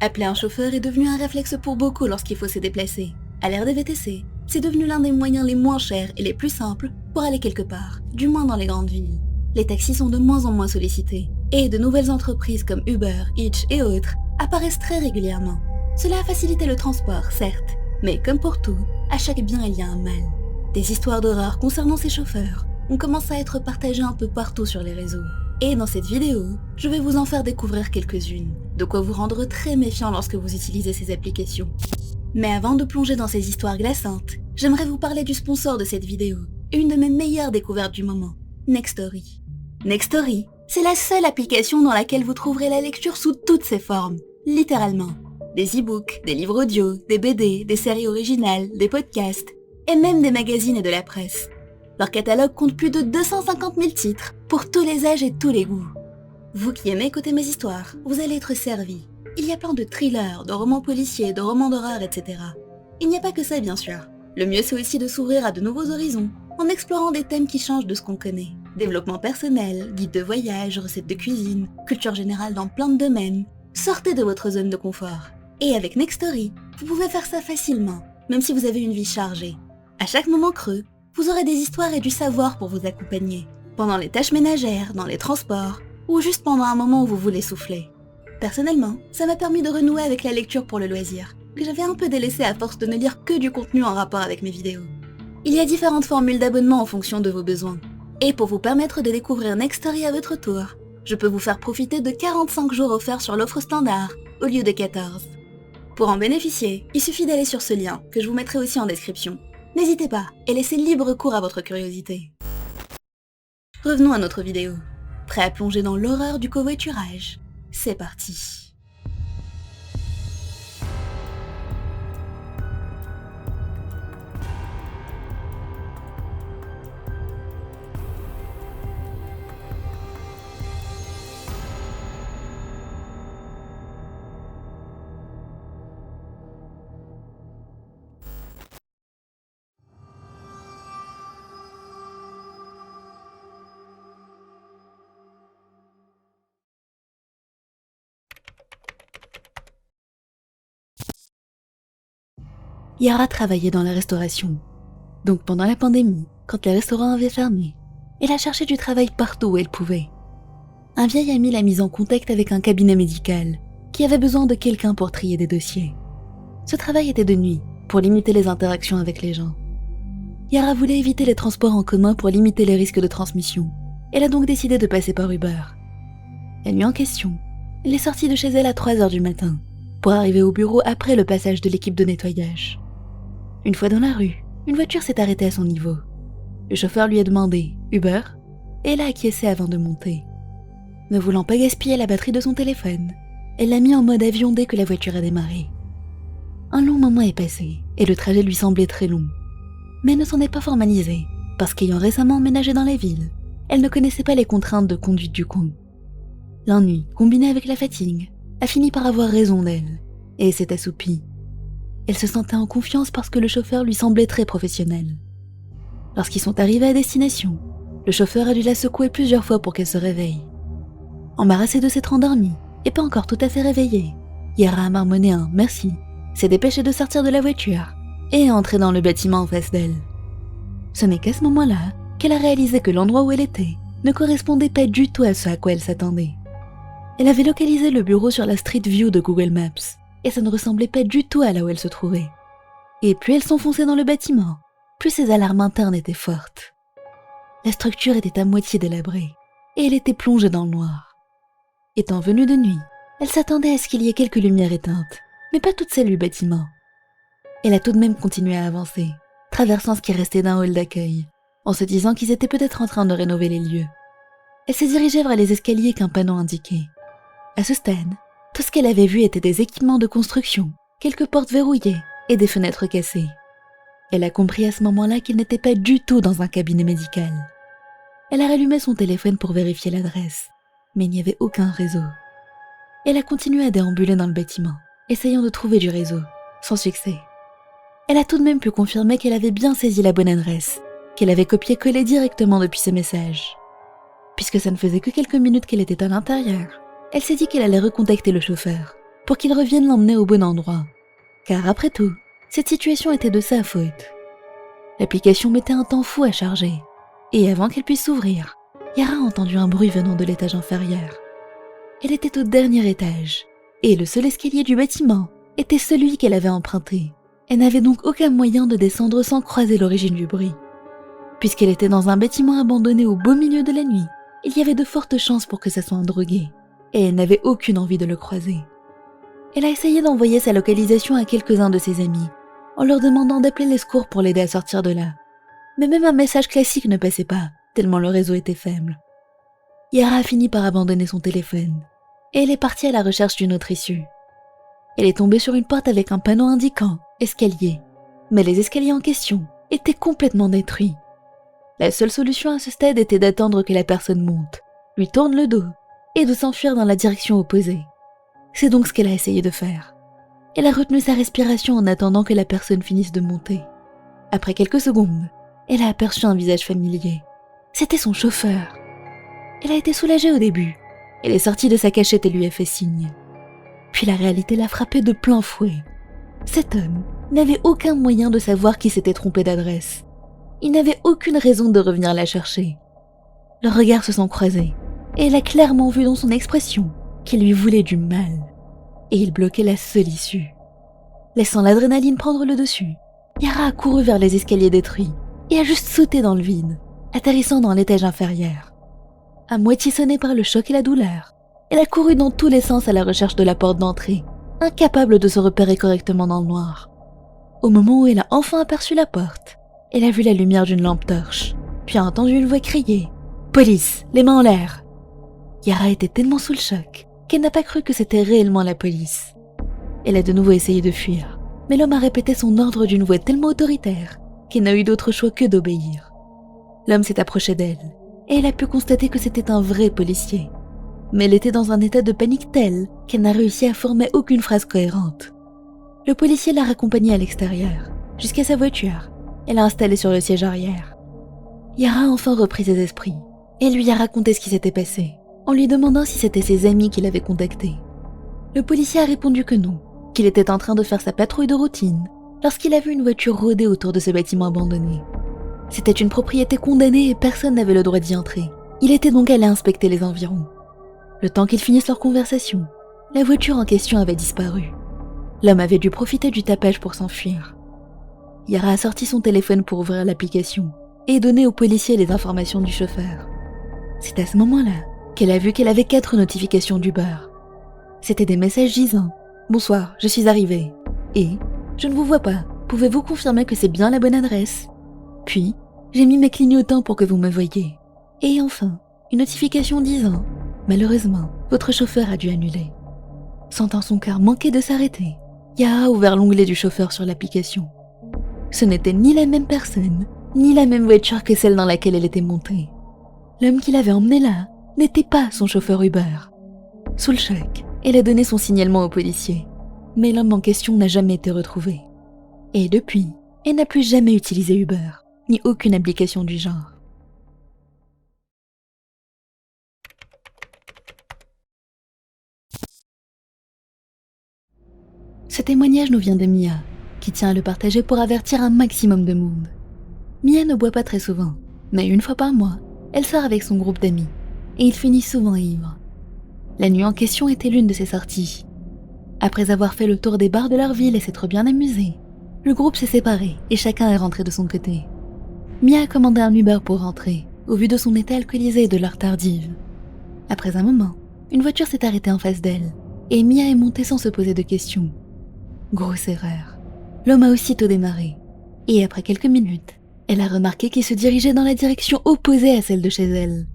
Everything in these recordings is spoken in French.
Appeler un chauffeur est devenu un réflexe pour beaucoup lorsqu'il faut se déplacer. À l'ère des VTC, c'est devenu l'un des moyens les moins chers et les plus simples pour aller quelque part, du moins dans les grandes villes. Les taxis sont de moins en moins sollicités, et de nouvelles entreprises comme Uber, Hitch et autres apparaissent très régulièrement. Cela a facilité le transport, certes, mais comme pour tout, à chaque bien il y a un mal. Des histoires d'horreur concernant ces chauffeurs ont commencé à être partagées un peu partout sur les réseaux. Et dans cette vidéo, je vais vous en faire découvrir quelques-unes, de quoi vous rendre très méfiant lorsque vous utilisez ces applications. Mais avant de plonger dans ces histoires glaçantes, j'aimerais vous parler du sponsor de cette vidéo, et une de mes meilleures découvertes du moment, Nextory. Nextory, c'est la seule application dans laquelle vous trouverez la lecture sous toutes ses formes, littéralement. Des e-books, des livres audio, des BD, des séries originales, des podcasts, et même des magazines et de la presse. Leur catalogue compte plus de 250 000 titres, pour tous les âges et tous les goûts. Vous qui aimez écouter mes histoires, vous allez être servis. Il y a plein de thrillers, de romans policiers, de romans d'horreur, etc. Il n'y a pas que ça bien sûr. Le mieux c'est aussi de s'ouvrir à de nouveaux horizons, en explorant des thèmes qui changent de ce qu'on connaît. Développement personnel, guide de voyage, recettes de cuisine, culture générale dans plein de domaines. Sortez de votre zone de confort. Et avec Nextory, vous pouvez faire ça facilement, même si vous avez une vie chargée. À chaque moment creux, vous aurez des histoires et du savoir pour vous accompagner. Pendant les tâches ménagères, dans les transports, ou juste pendant un moment où vous voulez souffler. Personnellement, ça m'a permis de renouer avec la lecture pour le loisir, que j'avais un peu délaissé à force de ne lire que du contenu en rapport avec mes vidéos. Il y a différentes formules d'abonnement en fonction de vos besoins. Et pour vous permettre de découvrir Nextory à votre tour, je peux vous faire profiter de 45 jours offerts sur l'offre standard, au lieu de 14. Pour en bénéficier, il suffit d'aller sur ce lien, que je vous mettrai aussi en description. N'hésitez pas, et laissez libre cours à votre curiosité. Revenons à notre vidéo. Prêt à plonger dans l'horreur du covoiturage? C'est parti. Yara travaillait dans la restauration. Donc pendant la pandémie, quand les restaurants avaient fermé, elle a cherché du travail partout où elle pouvait. Un vieil ami l'a mise en contact avec un cabinet médical qui avait besoin de quelqu'un pour trier des dossiers. Ce travail était de nuit, pour limiter les interactions avec les gens. Yara voulait éviter les transports en commun pour limiter les risques de transmission. Elle a donc décidé de passer par Uber. La nuit en question, elle est sortie de chez elle à 3h du matin, pour arriver au bureau après le passage de l'équipe de nettoyage. Une fois dans la rue, une voiture s'est arrêtée à son niveau. Le chauffeur lui a demandé « Uber ?» et elle a acquiescé avant de monter. Ne voulant pas gaspiller la batterie de son téléphone, elle l'a mis en mode avion dès que la voiture a démarré. Un long moment est passé et le trajet lui semblait très long. Mais elle ne s'en est pas formalisée, parce qu'ayant récemment emménagé dans la ville, elle ne connaissait pas les contraintes de conduite du coin. L'ennui, combiné avec la fatigue, a fini par avoir raison d'elle, et s'est assoupie. Elle se sentait en confiance parce que le chauffeur lui semblait très professionnel. Lorsqu'ils sont arrivés à destination, le chauffeur a dû la secouer plusieurs fois pour qu'elle se réveille. Embarrassée de s'être endormie et pas encore tout à fait réveillée, Yara a marmonné un « merci », s'est dépêchée de sortir de la voiture et est entrée dans le bâtiment en face d'elle. Ce n'est qu'à ce moment-là qu'elle a réalisé que l'endroit où elle était ne correspondait pas du tout à ce à quoi elle s'attendait. Elle avait localisé le bureau sur la Street View de Google Maps, et ça ne ressemblait pas du tout à là où elle se trouvait. Et plus elle s'enfonçait dans le bâtiment, plus ses alarmes internes étaient fortes. La structure était à moitié délabrée, et elle était plongée dans le noir. Étant venue de nuit, elle s'attendait à ce qu'il y ait quelques lumières éteintes, mais pas toutes celles du bâtiment. Elle a tout de même continué à avancer, traversant ce qui restait d'un hall d'accueil, en se disant qu'ils étaient peut-être en train de rénover les lieux. Elle s'est dirigée vers les escaliers qu'un panneau indiquait. À ce stade, tout ce qu'elle avait vu était des équipements de construction, quelques portes verrouillées et des fenêtres cassées. Elle a compris à ce moment-là qu'il n'était pas du tout dans un cabinet médical. Elle a rallumé son téléphone pour vérifier l'adresse, mais il n'y avait aucun réseau. Elle a continué à déambuler dans le bâtiment, essayant de trouver du réseau, sans succès. Elle a tout de même pu confirmer qu'elle avait bien saisi la bonne adresse, qu'elle avait copié-collé directement depuis ses messages. Puisque ça ne faisait que quelques minutes qu'elle était à l'intérieur, elle s'est dit qu'elle allait recontacter le chauffeur, pour qu'il revienne l'emmener au bon endroit. Car après tout, cette situation était de sa faute. L'application mettait un temps fou à charger, et avant qu'elle puisse s'ouvrir, Yara a entendu un bruit venant de l'étage inférieur. Elle était au dernier étage, et le seul escalier du bâtiment était celui qu'elle avait emprunté. Elle n'avait donc aucun moyen de descendre sans croiser l'origine du bruit. Puisqu'elle était dans un bâtiment abandonné au beau milieu de la nuit, il y avait de fortes chances pour que ça soit un drogué, et elle n'avait aucune envie de le croiser. Elle a essayé d'envoyer sa localisation à quelques-uns de ses amis, en leur demandant d'appeler les secours pour l'aider à sortir de là. Mais même un message classique ne passait pas, tellement le réseau était faible. Yara a fini par abandonner son téléphone, et elle est partie à la recherche d'une autre issue. Elle est tombée sur une porte avec un panneau indiquant « escalier », mais les escaliers en question étaient complètement détruits. La seule solution à ce stade était d'attendre que la personne monte, lui tourne le dos, et de s'enfuir dans la direction opposée. C'est donc ce qu'elle a essayé de faire. Elle a retenu sa respiration en attendant que la personne finisse de monter. Après quelques secondes, elle a aperçu un visage familier. C'était son chauffeur. Elle a été soulagée au début. Elle est sortie de sa cachette et lui a fait signe. Puis la réalité l'a frappée de plein fouet. Cet homme n'avait aucun moyen de savoir qui s'était trompé d'adresse. Il n'avait aucune raison de revenir la chercher. Leurs regards se sont croisés, et elle a clairement vu dans son expression qu'il lui voulait du mal. Et il bloquait la seule issue. Laissant l'adrénaline prendre le dessus, Yara a couru vers les escaliers détruits et a juste sauté dans le vide, atterrissant dans l'étage inférieur. À moitié sonnée par le choc et la douleur, elle a couru dans tous les sens à la recherche de la porte d'entrée, incapable de se repérer correctement dans le noir. Au moment où elle a enfin aperçu la porte, elle a vu la lumière d'une lampe torche, puis a entendu une voix crier « Police, les mains en l'air !» Yara était tellement sous le choc qu'elle n'a pas cru que c'était réellement la police. Elle a de nouveau essayé de fuir, mais l'homme a répété son ordre d'une voix tellement autoritaire qu'elle n'a eu d'autre choix que d'obéir. L'homme s'est approché d'elle, et elle a pu constater que c'était un vrai policier. Mais elle était dans un état de panique tel qu'elle n'a réussi à former aucune phrase cohérente. Le policier l'a raccompagnée à l'extérieur, jusqu'à sa voiture, et l'a installée sur le siège arrière. Yara a enfin repris ses esprits, et lui a raconté ce qui s'était passé, en lui demandant si c'était ses amis qui l'avaient contacté. Le policier a répondu que non, qu'il était en train de faire sa patrouille de routine, lorsqu'il a vu une voiture rôder autour de ce bâtiment abandonné. C'était une propriété condamnée et personne n'avait le droit d'y entrer. Il était donc allé inspecter les environs. Le temps qu'ils finissent leur conversation, la voiture en question avait disparu. L'homme avait dû profiter du tapage pour s'enfuir. Yara a sorti son téléphone pour ouvrir l'application et donner au policier les informations du chauffeur. C'est à ce moment-là qu'elle a vu qu'elle avait 4 notifications d'Uber. C'étaient des messages disant « Bonsoir, je suis arrivée » et « Je ne vous vois pas, pouvez-vous confirmer que c'est bien la bonne adresse ?» Puis, j'ai mis mes clignotants pour que vous me voyiez. Et enfin, une notification disant « Malheureusement, votre chauffeur a dû annuler. » Sentant son cœur manquer de s'arrêter, Yara a ouvert l'onglet du chauffeur sur l'application. Ce n'était ni la même personne, ni la même voiture que celle dans laquelle elle était montée. L'homme qui l'avait emmenée là n'était pas son chauffeur Uber. Sous le choc, elle a donné son signalement au policier, mais l'homme en question n'a jamais été retrouvé. Et depuis, elle n'a plus jamais utilisé Uber, ni aucune application du genre. Ce témoignage nous vient de Mia, qui tient à le partager pour avertir un maximum de monde. Mia ne boit pas très souvent, mais une fois par mois, elle sort avec son groupe d'amis, et ils finissent souvent ivres. La nuit en question était l'une de ces sorties. Après avoir fait le tour des bars de leur ville et s'être bien amusé, le groupe s'est séparé et chacun est rentré de son côté. Mia a commandé un Uber pour rentrer, au vu de son état alcoolisé et de l'heure tardive. Après un moment, une voiture s'est arrêtée en face d'elle, et Mia est montée sans se poser de questions. Grosse erreur. L'homme a aussitôt démarré, et après quelques minutes, elle a remarqué qu'il se dirigeait dans la direction opposée à celle de chez elle.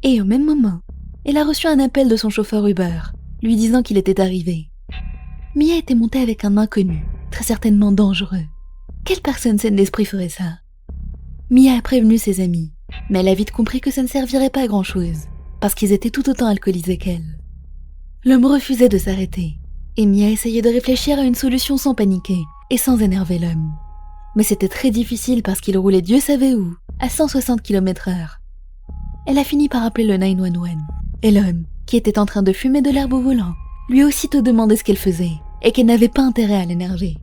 Et au même moment, elle a reçu un appel de son chauffeur Uber, lui disant qu'il était arrivé. Mia était montée avec un inconnu, très certainement dangereux. Quelle personne saine d'esprit ferait ça? Mia a prévenu ses amis, mais elle a vite compris que ça ne servirait pas à grand-chose, parce qu'ils étaient tout autant alcoolisés qu'elle. L'homme refusait de s'arrêter, et Mia essayait de réfléchir à une solution sans paniquer et sans énerver l'homme. Mais c'était très difficile parce qu'il roulait Dieu savait où, à 160 km/h. Elle a fini par appeler le 911, et l'homme, qui était en train de fumer de l'herbe au volant, lui a aussitôt demandé ce qu'elle faisait et qu'elle n'avait pas intérêt à l'énerver.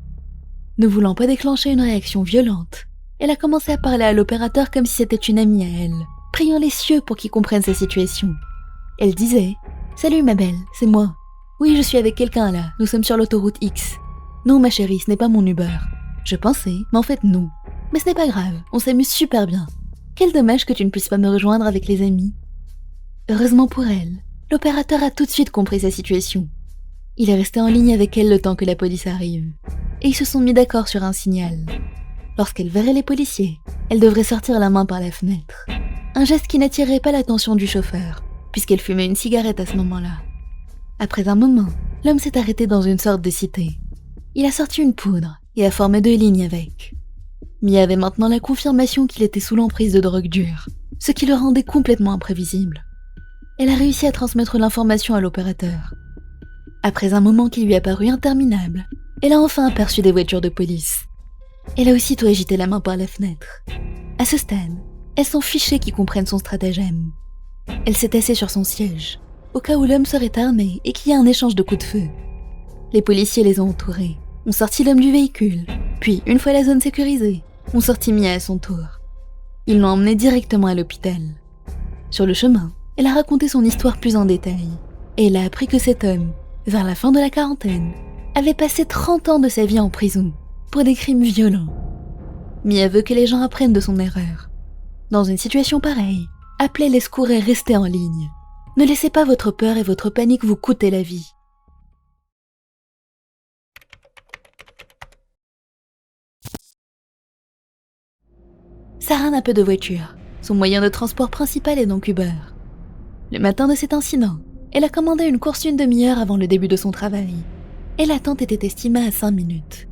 Ne voulant pas déclencher une réaction violente, elle a commencé à parler à l'opérateur comme si c'était une amie à elle, priant les cieux pour qu'il comprenne sa situation. Elle disait « Salut ma belle, c'est moi. Oui, je suis avec quelqu'un là, nous sommes sur l'autoroute X. Non ma chérie, ce n'est pas mon Uber. Je pensais, mais en fait non. Mais ce n'est pas grave, on s'amuse super bien. Quel dommage que tu ne puisses pas me rejoindre avec les amis. » Heureusement pour elle, l'opérateur a tout de suite compris sa situation. Il est resté en ligne avec elle le temps que la police arrive. Et ils se sont mis d'accord sur un signal. Lorsqu'elle verrait les policiers, elle devrait sortir la main par la fenêtre. Un geste qui n'attirerait pas l'attention du chauffeur, puisqu'elle fumait une cigarette à ce moment-là. Après un moment, l'homme s'est arrêté dans une sorte de cité. Il a sorti une poudre et a formé 2 lignes avec. Mia avait maintenant la confirmation qu'il était sous l'emprise de drogue dure, ce qui le rendait complètement imprévisible. Elle a réussi à transmettre l'information à l'opérateur. Après un moment qui lui a paru interminable, elle a enfin aperçu des voitures de police. Elle a aussitôt agité la main par la fenêtre. À ce stade, elle s'en fichait qu'ils comprennent son stratagème. Elle s'est assise sur son siège, au cas où l'homme serait armé et qu'il y a un échange de coups de feu. Les policiers les ont entourés, ont sorti l'homme du véhicule, puis, une fois la zone sécurisée, ont sorti Mia à son tour. Ils l'ont emmenée directement à l'hôpital. Sur le chemin, elle a raconté son histoire plus en détail, et elle a appris que cet homme, vers la fin de la quarantaine, avait passé 30 ans de sa vie en prison, pour des crimes violents. Mia veut que les gens apprennent de son erreur. Dans une situation pareille, appelez les secours et restez en ligne. Ne laissez pas votre peur et votre panique vous coûter la vie. Sarah n'a peu de voiture. Son moyen de transport principal est donc Uber. Le matin de cet incident, elle a commandé une course une demi-heure avant le début de son travail. Et l'attente était estimée à 5 minutes.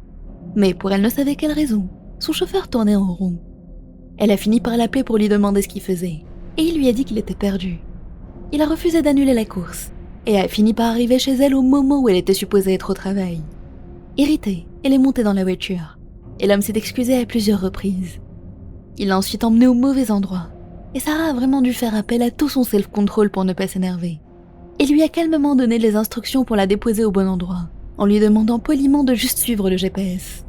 Mais pour elle ne savait quelle raison, son chauffeur tournait en rond. Elle a fini par l'appeler pour lui demander ce qu'il faisait, et il lui a dit qu'il était perdu. Il a refusé d'annuler la course, et a fini par arriver chez elle au moment où elle était supposée être au travail. Irritée, elle est montée dans la voiture, et l'homme s'est excusé à plusieurs reprises. Il l'a ensuite emmenée au mauvais endroit, et Sarah a vraiment dû faire appel à tout son self-control pour ne pas s'énerver. Il lui a calmement donné les instructions pour la déposer au bon endroit, en lui demandant poliment de juste suivre le GPS.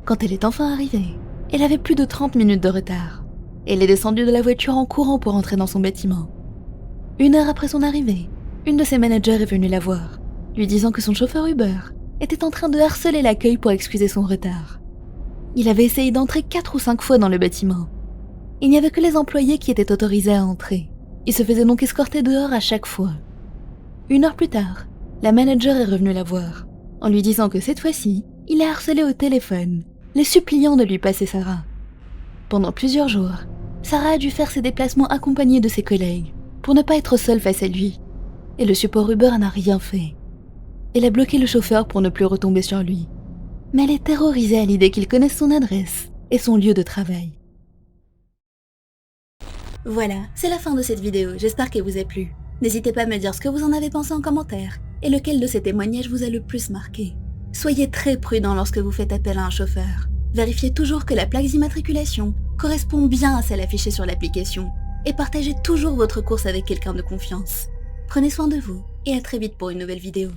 Quand elle est enfin arrivée, elle avait plus de 30 minutes de retard. Elle est descendue de la voiture en courant pour entrer dans son bâtiment. 1 heure après son arrivée, une de ses managers est venue la voir, lui disant que son chauffeur Uber était en train de harceler l'accueil pour excuser son retard. Il avait essayé d'entrer 4 ou 5 fois dans le bâtiment. Il n'y avait que les employés qui étaient autorisés à entrer. Il se faisait donc escorter dehors à chaque fois. 1 heure plus tard, la manager est revenue la voir, en lui disant que cette fois-ci, il l'a harcelée au téléphone, les suppliant de lui passer Sarah. Pendant plusieurs jours, Sarah a dû faire ses déplacements accompagnée de ses collègues, pour ne pas être seule face à lui. Et le support Uber n'a rien fait. Elle a bloqué le chauffeur pour ne plus retomber sur lui. Mais elle est terrorisée à l'idée qu'il connaisse son adresse et son lieu de travail. Voilà, c'est la fin de cette vidéo, j'espère qu'elle vous a plu. N'hésitez pas à me dire ce que vous en avez pensé en commentaire, et lequel de ces témoignages vous a le plus marqué. Soyez très prudent lorsque vous faites appel à un chauffeur. Vérifiez toujours que la plaque d'immatriculation correspond bien à celle affichée sur l'application, et partagez toujours votre course avec quelqu'un de confiance. Prenez soin de vous, et à très vite pour une nouvelle vidéo.